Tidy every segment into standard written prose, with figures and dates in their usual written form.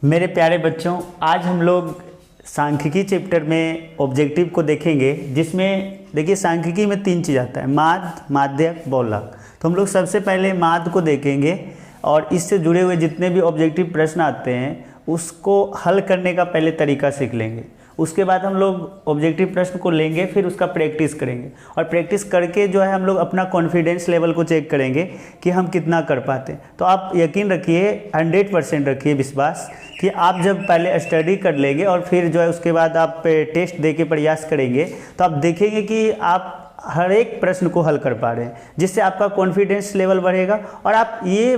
मेरे प्यारे बच्चों, आज हम लोग सांख्यिकी चैप्टर में ऑब्जेक्टिव को देखेंगे, जिसमें देखिए सांख्यिकी में 3 चीज़ आता है, माध्य, माध्यक, बहुलक। तो हम लोग सबसे पहले माध्य को देखेंगे और इससे जुड़े हुए जितने भी ऑब्जेक्टिव प्रश्न आते हैं उसको हल करने का पहले तरीका सीख लेंगे। उसके बाद हम लोग ऑब्जेक्टिव प्रश्न को लेंगे, फिर उसका प्रैक्टिस करेंगे और प्रैक्टिस करके जो है हम लोग अपना कॉन्फिडेंस लेवल को चेक करेंगे कि हम कितना कर पाते हैं। तो आप यकीन रखिए, 100% रखिए विश्वास कि आप जब पहले स्टडी कर लेंगे और फिर जो है उसके बाद आप टेस्ट दे के प्रयास करेंगे तो आप देखेंगे कि आप हर एक प्रश्न को हल कर पा रहे हैं, जिससे आपका कॉन्फिडेंस लेवल बढ़ेगा। और आप ये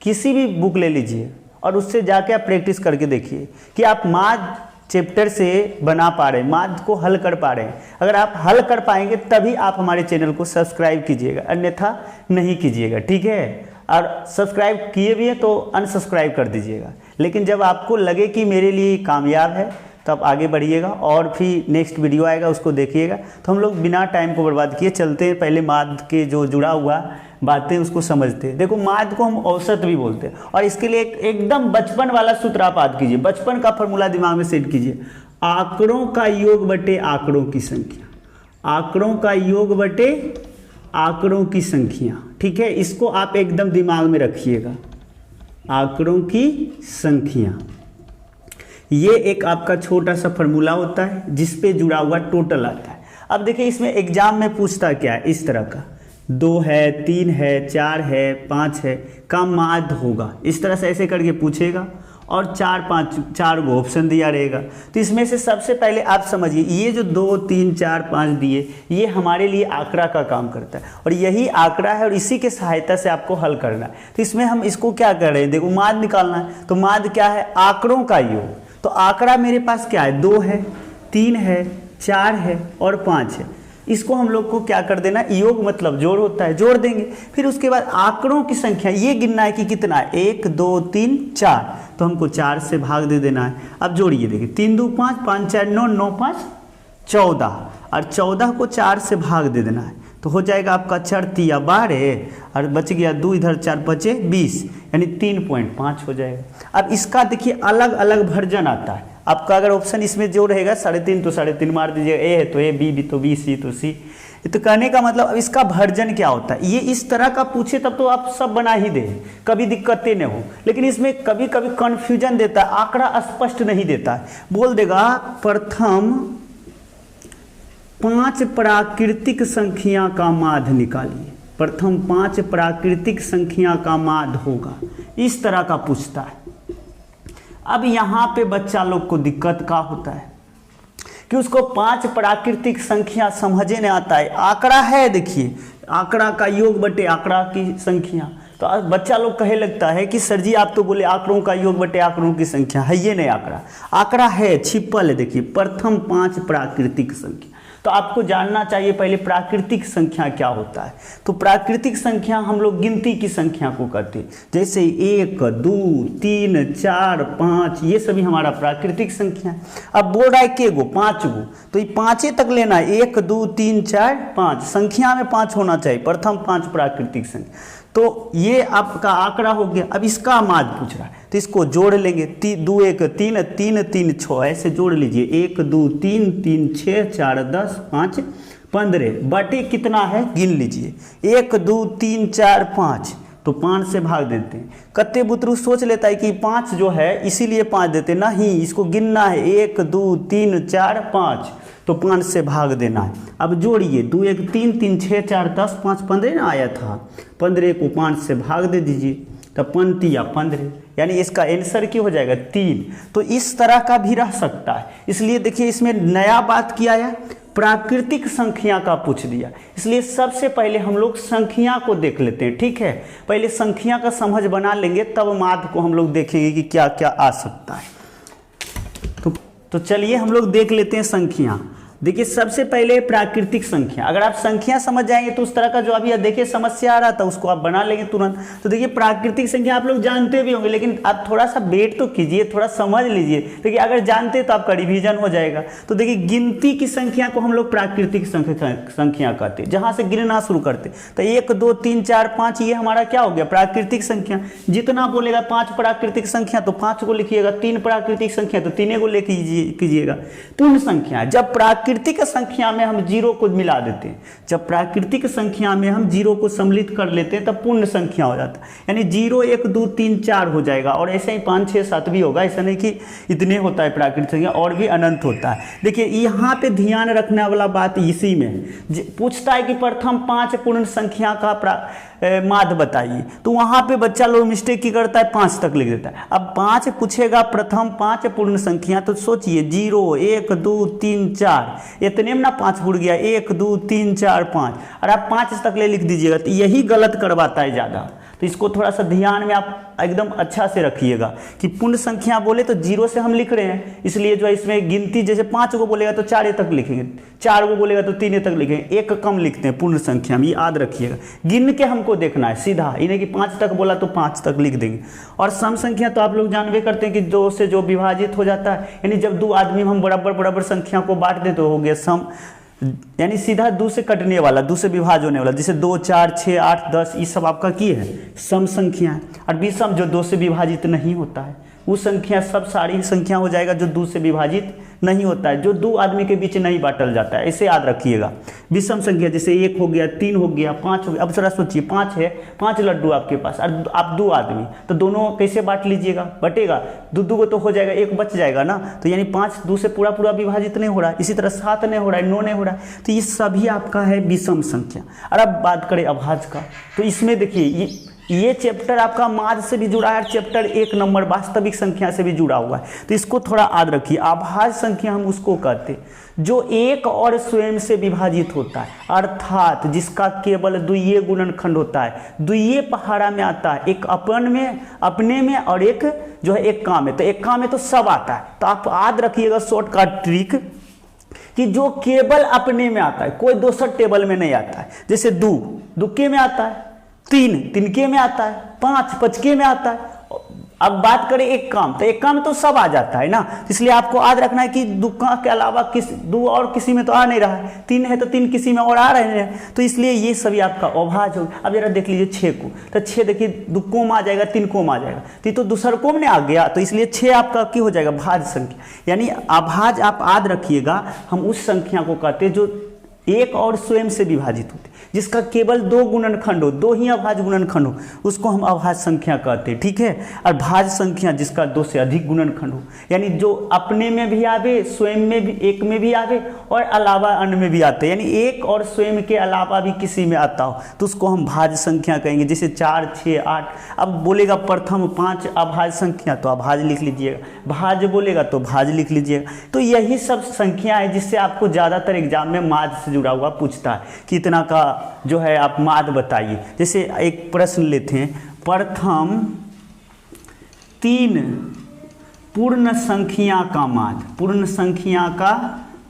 किसी भी बुक ले लीजिए और उससे जाके आप प्रैक्टिस करके देखिए कि आप माध्य चैप्टर से बना पा रहे हैं, माध्य को हल कर पा रहे हैं। अगर आप हल कर पाएंगे तभी आप हमारे चैनल को सब्सक्राइब कीजिएगा, अन्यथा नहीं कीजिएगा, ठीक है। और सब्सक्राइब किए भी है तो अनसब्सक्राइब कर दीजिएगा। लेकिन जब आपको लगे कि मेरे लिए कामयाब है तो आप आगे बढ़िएगा और फिर नेक्स्ट वीडियो आएगा उसको देखिएगा। तो हम लोग बिना टाइम को बर्बाद किए चलते हैं, पहले माध्य के जो जुड़ा हुआ बातें उसको समझते हैं। देखो, माध्य को हम औसत भी बोलते हैं और इसके लिए एकदम बचपन वाला सूत्र आप याद कीजिए, बचपन का फॉर्मूला दिमाग में सेट कीजिए। आंकड़ों का योग बटे आंकड़ों की संख्या, आंकड़ों का योग बटे आंकड़ों की संख्या, ठीक है। इसको आप एकदम दिमाग में रखिएगा, आंकड़ों की संख्या। ये एक आपका छोटा सा फॉर्मूला होता है जिस पे जुड़ा हुआ टोटल आता है। अब देखिए इसमें एग्जाम में पूछता क्या है, इस तरह का 2 है, 3 है, 4 है, 5 है का माध्य होगा, इस तरह से ऐसे करके पूछेगा और 4 गो ऑप्शन दिया रहेगा। तो इसमें से सबसे पहले आप समझिए, ये जो 2, 3, 4, 5 दिए, ये हमारे लिए आंकड़ा का काम करता है और यही आंकड़ा है और इसी के सहायता से आपको हल करना है। तो इसमें हम इसको क्या कर रहे हैं, देखो माध्य निकालना है। तो माध्य क्या है, आंकड़ों का योग। तो आंकड़ा मेरे पास क्या है, 2 है, 3 है, 4 है और 5 है। इसको हम लोग को क्या कर देना, योग मतलब जोड़ होता है, जोड़ देंगे। फिर उसके बाद आंकड़ों की संख्या ये गिनना है कि कितना है, 1, 2, 3, 4। तो हमको 4 से भाग दे देना है। अब जोड़िए, देखिए 3, 2, 5, 5, 4, 9, 9, 5, 14 और 14 को 4 से भाग दे देना है। तो हो जाएगा आपका 4 तिया 12 और बच गया 2, इधर 4 बचे 20, यानी 3.5 हो जाएगा। अब इसका देखिए अलग अलग वर्जन आता है आपका। अगर ऑप्शन इसमें जो रहेगा 3.5 तो 3.5 मार दीजिएगा, ए है तो ए, बी तो बी, सी तो सी। तो कहने का मतलब अब इसका वर्जन क्या होता है, ये इस तरह का पूछे तब तो आप सब बना ही दें, कभी दिक्कतें न हो। लेकिन इसमें कभी कभी कन्फ्यूजन देता है, आंकड़ा स्पष्ट नहीं देता है। बोल देगा प्रथम 5 प्राकृतिक संख्या का माध्य निकालिए, प्रथम 5 प्राकृतिक संख्या का माध्य होगा, इस तरह का पूछता है। अब यहाँ पे बच्चा लोग को दिक्कत का होता है कि उसको 5 प्राकृतिक संख्या समझे नहीं आता है। आंकड़ा है, देखिए आंकड़ा का योग बटे आंकड़ा की संख्या। तो अब बच्चा लोग कहे लगता है कि सर जी आप तो बोले आंकड़ों का योग बटे आंकड़ों की संख्या है, ये नहीं आंकड़ा, आंकड़ा है, छिपल है। देखिए प्रथम 5 प्राकृतिक संख्या। तो आपको जानना चाहिए पहले प्राकृतिक संख्या क्या होता है। तो प्राकृतिक संख्या हम लोग गिनती की संख्या को करते हैं, जैसे 1, 2, 3, 4, 5, ये सभी हमारा प्राकृतिक संख्या है। अब बोल रहा है के गो, 5 गो, तो ये 5 तक लेना है, 1, 2, 3, 4, 5, संख्या में 5 होना चाहिए, प्रथम 5 प्राकृतिक संख्या। तो ये आपका आंकड़ा हो गया। अब इसका माध्य पूछ रहा है तो इसको जोड़ लेंगे, 2, 1, 3, 3, 3, 6, ऐसे जोड़ लीजिए, 1, 2, 3, 3, 6, 4, 10, 5, 15 बटे कितना है गिन लीजिए, 1, 2, 3, 4, 5। तो 5 से भाग देते हैं। कत्ते बुतरू सोच लेता है कि 5 जो है इसीलिए 5 देते, नहीं, इसको गिनना है, 1, 2, 3, 4, 5। तो 5 से भाग देना है। अब जोड़िए, 2, 1, 3, 3, 6, 4, 10, 5, 15 ना आया था, 15 को 5 से भाग दे दीजिए, तो 5 या 15, यानी इसका आंसर क्या हो जाएगा, 3। तो इस तरह का भी रह सकता है। इसलिए देखिए इसमें नया बात किया है, प्राकृतिक संख्या का पूछ दिया। इसलिए सबसे पहले हम लोग संख्या को देख लेते हैं, ठीक है। पहले संख्या का समझ बना लेंगे, तब माध्य को हम लोग देखेंगे कि क्या क्या आ सकता है। तो चलिए हम लोग देख लेते हैं संख्या। देखिए सबसे पहले प्राकृतिक संख्या, अगर आप संख्या समझ जाएंगे तो उस तरह का जो अभी देखिए समस्या आ रहा था उसको आप बना लेंगे तुरंत। तो देखिए प्राकृतिक संख्या आप लोग जानते भी होंगे, लेकिन आप थोड़ा सा वेट तो कीजिए, थोड़ा समझ लीजिए। देखिए अगर जानते तो आपका रिवीजन हो जाएगा। तो देखिए गिनती की संख्या को हम लोग प्राकृतिक संख्या कहते हैं, जहाँ से गिनना शुरू करते। तो 1 2 3 4 5 ये हमारा क्या हो गया, प्राकृतिक संख्या। जितना बोलेगा 5 प्राकृतिक संख्या तो 5 को लिखिएगा, 3 प्राकृतिक संख्या तो 3 को लेके कीजिएगा। पूर्ण संख्या, जब प्राकृतिक संख्या में हम जीरो को मिला देते हैं, जब प्राकृतिक संख्या में हम जीरो को सम्मिलित कर लेते हैं तब पूर्ण संख्या हो जाता है। यानी 0 1 2 3 4 हो जाएगा, और ऐसे ही 5 6 7 भी होगा। ऐसा नहीं कि इतने होता है प्राकृतिक संख्या, और भी अनंत होता है। देखिए यहाँ पे ध्यान रखने वाला बात इसी में पूछता है कि प्रथम 5 पूर्ण संख्या का माध्य बताइए, तो वहाँ पे बच्चा लोग मिस्टेक की करता है, 5 तक लिख देता है। अब 5 पूछेगा, प्रथम 5 पूर्ण संख्या, तो सोचिए 0 1 2 3 4 इतने में ना 5 जुड़ गया, 1 2 3 4 5, और आप 5 तक ले लिख दीजिएगा। तो यही गलत करवाता है ज़्यादा। तो इसको थोड़ा सा ध्यान में आप एकदम अच्छा से रखिएगा कि पूर्ण संख्या बोले तो 0 से हम लिख रहे हैं, इसलिए जो है इसमें गिनती जैसे 5 को बोलेगा तो 4 तक लिखेंगे, 4 को बोलेगा तो 3 तक लिखेंगे, 1 कम लिखते हैं पूर्ण संख्या में, याद रखिएगा। गिन के हमको देखना है सीधा, इन्हें कि 5 तक बोला तो 5 तक लिख देंगे। और सम संख्या तो आप लोग जानबे करते हैं कि 2 से जो विभाजित हो जाता है, यानी जब 2 आदमी हम बराबर बराबर संख्या को बांट दें तो हो गया सम, यानी सीधा 2 से कटने वाला, 2 से विभाज्य होने वाला, जैसे 2 4 6 8 10 ये सब आपका की है सम संख्या है। और विषम जो 2 से विभाजित नहीं होता है, वो संख्या सब सारी संख्या हो जाएगा जो 2 से विभाजित नहीं होता है, जो 2 आदमी के बीच नहीं बांटल जाता है, ऐसे याद रखिएगा। विषम संख्या जैसे 1 हो गया, 3 हो गया, 5 हो गया। अब जरा सोचिए 5 है, 5 लड्डू आपके पास, और आप 2 आदमी, तो दोनों कैसे बांट लीजिएगा, बटेगा 2 को तो हो जाएगा, 1 बच जाएगा ना। तो यानी 5 2 से पूरा पूरा विभाजित नहीं हो रहा है। इसी तरह 7 नहीं हो रहा है, 9 नहीं हो रहा है। तो ये सभी आपका है विषम संख्या। और अब बात करें अभाज्य का, तो इसमें देखिए ये चैप्टर आपका माध्य से भी जुड़ा है, चैप्टर 1 नंबर वास्तविक संख्या से भी जुड़ा हुआ है। तो इसको थोड़ा याद रखिए। अभाज्य संख्या हम उसको कहते हैं जो एक और स्वयं से विभाजित होता है, अर्थात जिसका केवल द्वितीय गुणनखंड होता है, द्वितीय पहाड़ा में आता है, एक अपने में और एक जो है एक काम में। तो एक काम में तो सब आता है। तो आप याद रखिएगा शॉर्टकट ट्रिक कि जो केवल अपने में आता है, कोई दूसर टेबल में नहीं आता है। जैसे 2 दुक्के में आता है, 3 तिनके में आता है, 5 पचके में आता है। अब बात करें एक काम, तो एक काम में तो सब आ जाता है ना। इसलिए आपको याद रखना है कि दुक्का के अलावा 2 और किसी में तो आ नहीं रहा है, 3 है तो 3 किसी में और आ रहे हैं। तो इसलिए ये सभी आपका अभाज्य हो। अब जरा देख लीजिए 6 को, तो 6 देखिए दुक्कों में आ जाएगा, 3 को में आ जाएगा, तो दूसरकों में आ गया। तो इसलिए 6 आपका क्या हो जाएगा, भाज्य संख्या। यानी अभाज्य आप याद रखिएगा, हम उस संख्या को कहते हैं जो एक और स्वयं से विभाजित होते, जिसका केवल 2 गुणनखंड हो, 2 ही अभाज्य गुणनखंड हो, उसको हम अभाज्य संख्या कहते हैं। ठीक है। और भाज्य संख्या जिसका 2 से अधिक गुणनखंड हो, यानी जो अपने में भी आवे, स्वयं में भी, एक में भी आवे और अलावा अन्य में भी आते, यानी एक और स्वयं के अलावा भी किसी में आता हो, तो उसको हम भाज्य संख्या कहेंगे। जैसे 4 6 8। अब बोलेगा प्रथम 5 अभाज्य संख्या, तो अभाज्य लिख लीजिएगा, भाज्य बोलेगा तो भाज्य लिख लीजिएगा। तो यही सब संख्या है जिससे आपको ज़्यादातर एग्जाम में माध्य से जुड़ा हुआ पूछता है कि इतना का जो है आप माध्य बताइए। जैसे एक प्रश्न लेते हैं, प्रथम 3 पूर्ण संख्या का माध्य, पूर्ण संख्या का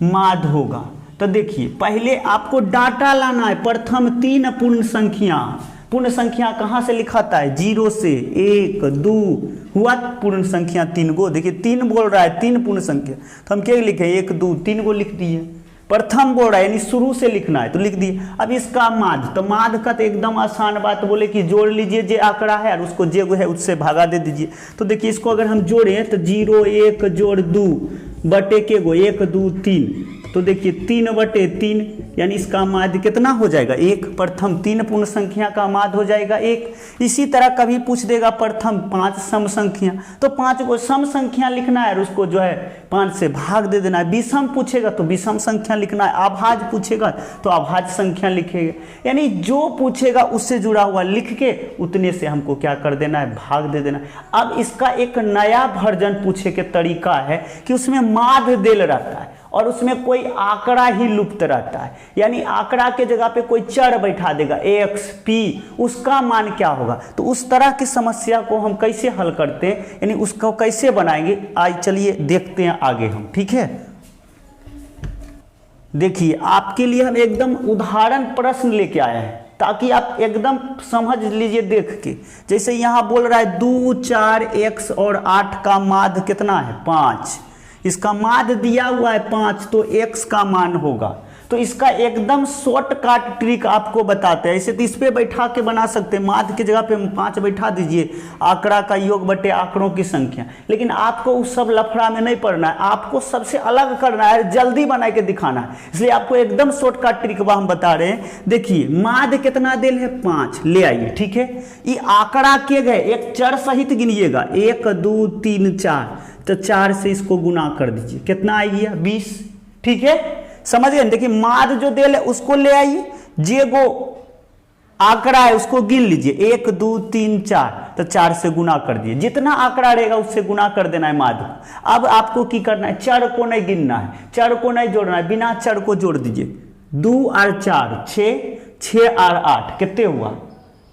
माध्य होगा। तो देखिए पहले आपको डाटा लाना है, प्रथम 3 पूर्ण संख्या। पूर्ण संख्या कहाँ से लिखाता है, 0 से 1 2 हुआ पूर्ण संख्या 3 को। देखिए 3 बोल रहा है, 3 पूर्ण संख्या, तो हम क्या लिखे 1 2 3 को लिख दिए। प्रथम बोल रहा है यानी शुरू से लिखना है, तो लिख दिए। अब इसका माध्य, तो माध्य का तो एकदम आसान बात, बोले कि जोड़ लीजिए जे आंकड़ा है और उसको जे है उससे भागा दे दीजिए। तो देखिए इसको अगर हम जोड़ें तो 0 1 जोड़ 2 बटे के गो 1 2 3, तो देखिए 3 बटे 3, यानी इसका माध्य कितना हो जाएगा 1। प्रथम 3 पूर्ण संख्या का माध्य हो जाएगा 1। इसी तरह कभी पूछ देगा प्रथम 5 सम संख्या, तो 5 को सम संख्या लिखना है और उसको जो है 5 से भाग दे देना है। विषम पूछेगा तो विषम संख्या लिखना है, अभाज्य पूछेगा तो अभाज्य संख्या लिखेगा। यानी जो पूछेगा उससे जुड़ा हुआ लिख के उतने से हमको क्या कर देना है, भाग दे देना है। अब इसका एक नया वर्जन पूछे के तरीका है कि उसमें माध्य देल रहता है और उसमें कोई आंकड़ा ही लुप्त रहता है, यानी आंकड़ा के जगह पे कोई चर बैठा देगा x p, उसका मान क्या होगा। तो उस तरह की समस्या को हम कैसे हल करते हैं, यानी उसको कैसे बनाएंगे, आज चलिए देखते हैं आगे हम। ठीक है। देखिए आपके लिए हम एकदम उदाहरण प्रश्न लेके आए हैं ताकि आप एकदम समझ लीजिए देख के। जैसे यहाँ बोल रहा है 2, 4, x और 8 का माध्य कितना है 5। इसका माध्य दिया हुआ है 5 तो x का मान होगा। तो इसका एकदम शॉर्टकट ट्रिक आपको बताते हैं। ऐसे तो इस पे बैठा के बना सकते हैं, माध्य की जगह पे 5 बैठा दीजिए, आंकड़ा का योग बटे आंकड़ों की संख्या। लेकिन आपको उस सब लफड़ा में नहीं पड़ना है, आपको सबसे अलग करना है, जल्दी बना के दिखाना है। इसलिए आपको एकदम शॉर्टकट ट्रिक हम बता रहे हैं। देखिए माध्य कितना दिल है 5, ले आइए ठीक है। ये आंकड़ा के गए एक चर सहित गिनिएगा 1, 2, 3, 4, तो 4 से इसको गुना कर दीजिए, कितना आ गया 20। ठीक है, समझ गए। देखिए माध्य जो देल है उसको ले आइए, जे गो आंकड़ा है उसको गिन लीजिए 1, 2, 3, 4, तो 4 से गुना कर दिए। जितना आंकड़ा रहेगा उससे गुना कर देना है माध्य को। अब आपको की करना है, चर को नहीं गिनना है, चर को नहीं जोड़ना है, बिना चर को जोड़ दीजिए। 2 और 4 6, 6 और 8 कितने हुआ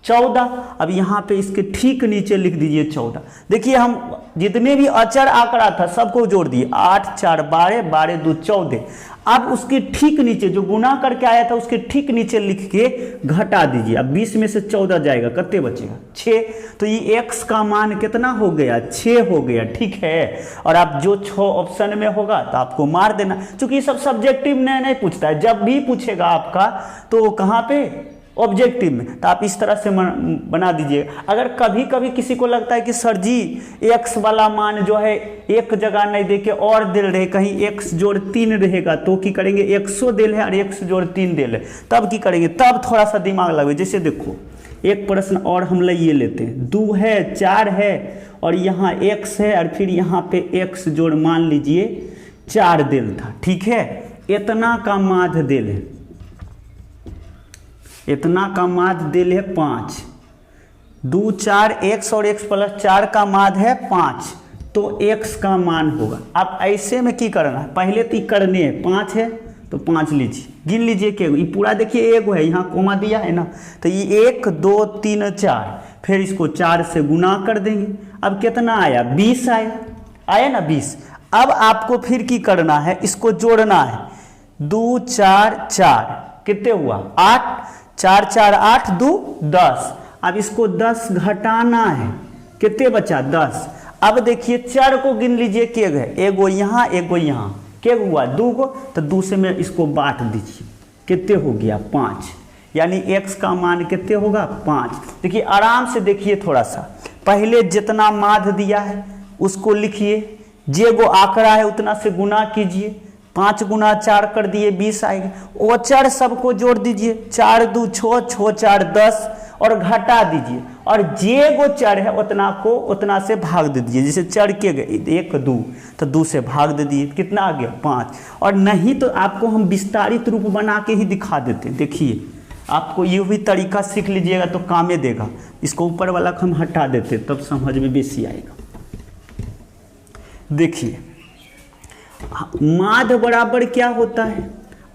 14। अब यहाँ पे इसके ठीक नीचे लिख दीजिए 14। देखिए हम जितने भी अचर आंकड़ा था सबको जोड़ दिए, 8, 4, 12, 12, 2, 14। अब उसके ठीक नीचे जो गुना करके आया था उसके ठीक नीचे लिख के घटा दीजिए। अब 20 में से 14 जाएगा, कितने बचेगा 6। तो ये x का मान कितना हो गया 6 हो गया। ठीक है, और आप जो 6 ऑप्शन में होगा तो आपको मार देना, क्योंकि ये सब सब्जेक्टिव नहीं पूछता है। जब भी पूछेगा आपका तो कहाँ पे ऑब्जेक्टिव में, तो आप इस तरह से बना दीजिए। अगर कभी कभी किसी को लगता है कि सर जी x वाला मान जो है एक जगह नहीं देके और दिल रहे, कहीं x जोड़ 3 रहेगा तो की करेंगे, 100 दिल है और x जोड़ 3 दिल है, तब की करेंगे, तब थोड़ा सा दिमाग लगे। जैसे देखो एक प्रश्न और हम ये लेते हैं, 2 है 4 है और यहाँ x है और फिर यहाँ पे x जोड़ मान लीजिए 4 दिल था। ठीक है, इतना का माध्य दिल है, इतना का माध्य दिल है 5। 2, 4 x और x प्लस 4 का माध्य है 5, तो x का मान होगा। अब ऐसे में की करना है, पहले तो करने है 5 है तो 5 लीजिए, गिन लीजिए के ये पूरा देखिए एगो है, यहाँ कोमा दिया है ना, तो ये 1, 2, 3, 4, फिर इसको 4 से गुना कर देंगे। अब कितना आया 20 आया ना 20। अब आपको फिर की करना है, इसको जोड़ना है, 2, 4, 4 कितने हुआ 8, 4, 4, 8, 2, 10। अब इसको 10 घटाना है, कितने बचा 10। अब देखिए चर को गिन लीजिए के गए, एगो यहाँ एगो यहाँ, क्या हुआ 2 गो, तो 2 से में इसको बांट दीजिए, कितने हो गया 5। यानी x का मान कितने होगा 5। देखिए आराम से देखिए, थोड़ा सा पहले जितना माध्य दिया है उसको लिखिए, जे गो आंकड़ा है उतना से गुना कीजिए, 5 गुना 4 कर दिए 20 आएगा। वो चर सबको जोड़ दीजिए, 4, 2, 6, 6, 4, 10 और घटा दीजिए, और जे गो चर है उतना को उतना से भाग दे दीजिए। जैसे चर के गए 1, 2 तो 2 से भाग दे दिए, कितना आ गया 5। और नहीं तो आपको हम विस्तारित रूप बना के ही दिखा देते हैं। देखिए आपको ये भी तरीका सीख लीजिएगा तो कामे देगा। इसको ऊपर वाला हम हटा देते तब समझ में बेसी आएगा। देखिए माध्य बराबर क्या होता है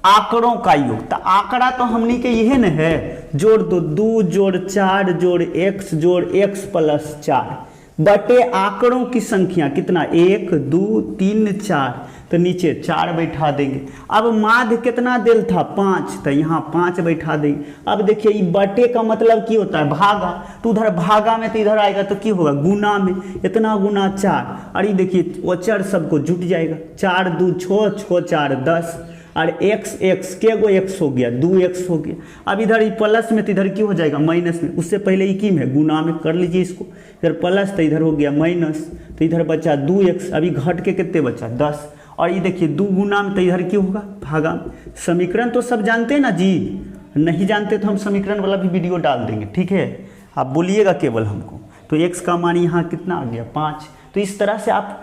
आंकड़ों का योग। तो आंकड़ा तो हमनी के यही न है, जोड़ दो 2 जोड़ 4 जोड़ x जोड़ x प्लस 4 बटे आंकड़ों की संख्या कितना 1, 2, 3, 4, तो नीचे 4 बैठा देंगे। अब माध्य कितना दिल था 5, तो यहाँ 5 बैठा देंगे। अब देखिए ये बटे का मतलब क्या होता है भागा, तो उधर भागा में तो इधर आएगा तो क्या होगा गुना में, इतना गुना 4। और ये देखिए वो चर सबको जुट जाएगा, 4, 2, 6, 6, 4, 10 और x के गो x हो गया 2x हो गया। अब इधर ये प्लस में तो इधर क्यों हो जाएगा माइनस में, उससे पहले ये की में गुना में कर लीजिए इसको, इधर प्लस तो इधर हो गया माइनस, तो इधर बचा 2x, अभी घट के कितने बचा 10। और ये देखिए 2 गुना में तो इधर क्यों होगा भागा में। समीकरण तो सब जानते हैं ना जी, नहीं जानते तो हम समीकरण वाला भी वीडियो डाल देंगे, ठीक है, आप बोलिएगा केवल हमको। तो x का मान यहाँ कितना आ गया 5। तो इस तरह से आप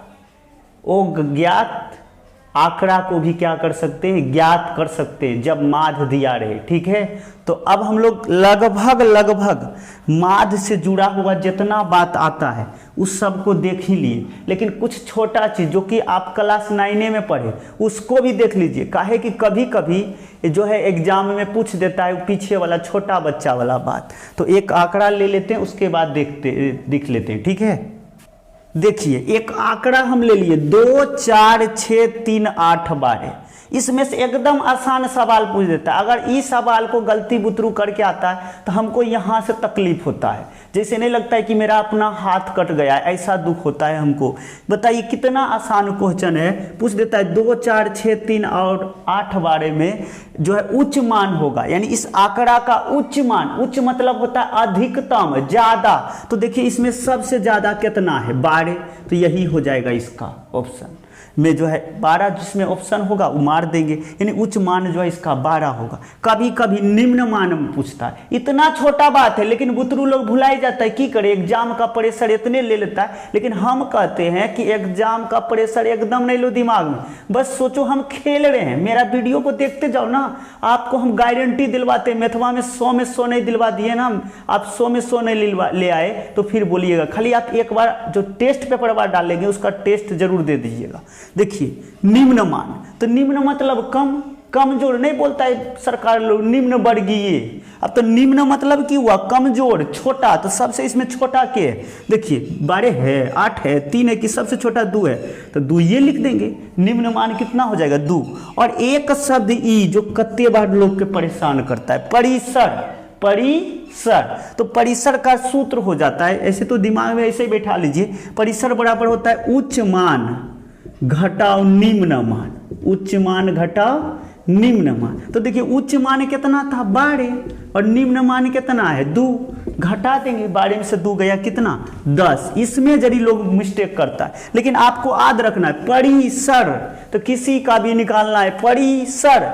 वो ज्ञात आंकड़ा को भी क्या कर सकते हैं ज्ञात कर सकते हैं जब माध्य दिया रहे, ठीक है। तो अब हम लोग लगभग माध्य से जुड़ा हुआ जितना बात आता है उस सब को देख ही लिए, लेकिन कुछ छोटा चीज़ जो कि आप क्लास 9 में पढ़े उसको भी देख लीजिए। काहे कि कभी कभी जो है एग्जाम में पूछ देता है पीछे वाला छोटा बच्चा वाला बात। तो एक आंकड़ा ले लेते हैं उसके बाद देख लेते हैं, ठीक है। देखिए एक आंकड़ा हम ले लिए 2, 4, 6, 3, 8, 12। इसमें से एकदम आसान सवाल पूछ देता है। अगर इस सवाल को गलती बुतरू करके आता है तो हमको यहाँ से तकलीफ होता है, जैसे नहीं लगता है कि मेरा अपना हाथ कट गया है, ऐसा दुख होता है हमको। बताइए कितना आसान क्वेश्चन है, पूछ देता है 2, 4, 6, 3 और 8 बारे में जो है उच्च मान होगा, यानी इस आंकड़ा का उच्च मान, उच्च मतलब होता है अधिकतम, ज्यादा। तो देखिए इसमें सबसे ज्यादा कितना है 12, तो यही हो जाएगा इसका ऑप्शन में जो है 12, जिसमें ऑप्शन होगा वो मार देंगे, यानी उच्च मान जो है इसका 12 होगा। कभी कभी निम्न मान में पूछता है, इतना छोटा बात है लेकिन बुतरू लोग भुलाई जाता है, की करे एग्जाम का प्रेशर इतने ले लेता है। लेकिन हम कहते हैं कि एग्जाम का प्रेशर एकदम नहीं लो दिमाग में, बस सोचो हम खेल रहे हैं। मेरा वीडियो को देखते जाओ ना, आपको हम गारंटी दिलवाते हैं। मैथवा में 100 में 100 नहीं दिलवा दिए ना, आप 100 में 100 नहीं ले आए तो फिर बोलिएगा। खाली आप एक बार जो टेस्ट पेपर बार डालेंगे उसका टेस्ट जरूर दे दीजिएगा। देखिए निम्न मान, तो निम्न मतलब कम, कमजोर नहीं बोलता है सरकार लोग निम्न वर्गीय। अब तो निम्न मतलब की हुआ कमजोर, छोटा, तो सबसे इसमें छोटा के है। देखिए 12 है, 8 है, 3 है, कि सबसे छोटा 2 है, तो 2 ये लिख देंगे। निम्न मान कितना हो जाएगा 2। और एक शब्द ई जो कत्ते बार लोग के परेशान करता है, परिसर, परिसर। तो परिसर का सूत्र हो जाता है, ऐसे तो दिमाग में ऐसे ही बैठा लीजिए, परिसर बराबर होता है उच्च मान घटाओ निम्न मान, उच्च मान घटाओ निम्न मान। तो देखिए उच्च मान कितना था 12 और निम्न मान कितना है 2, घटा देंगे, 12 में से 2 गया कितना 10। इसमें जरी लोग मिस्टेक करता है, लेकिन आपको याद रखना है परिसर, तो किसी का भी निकालना है परिसर।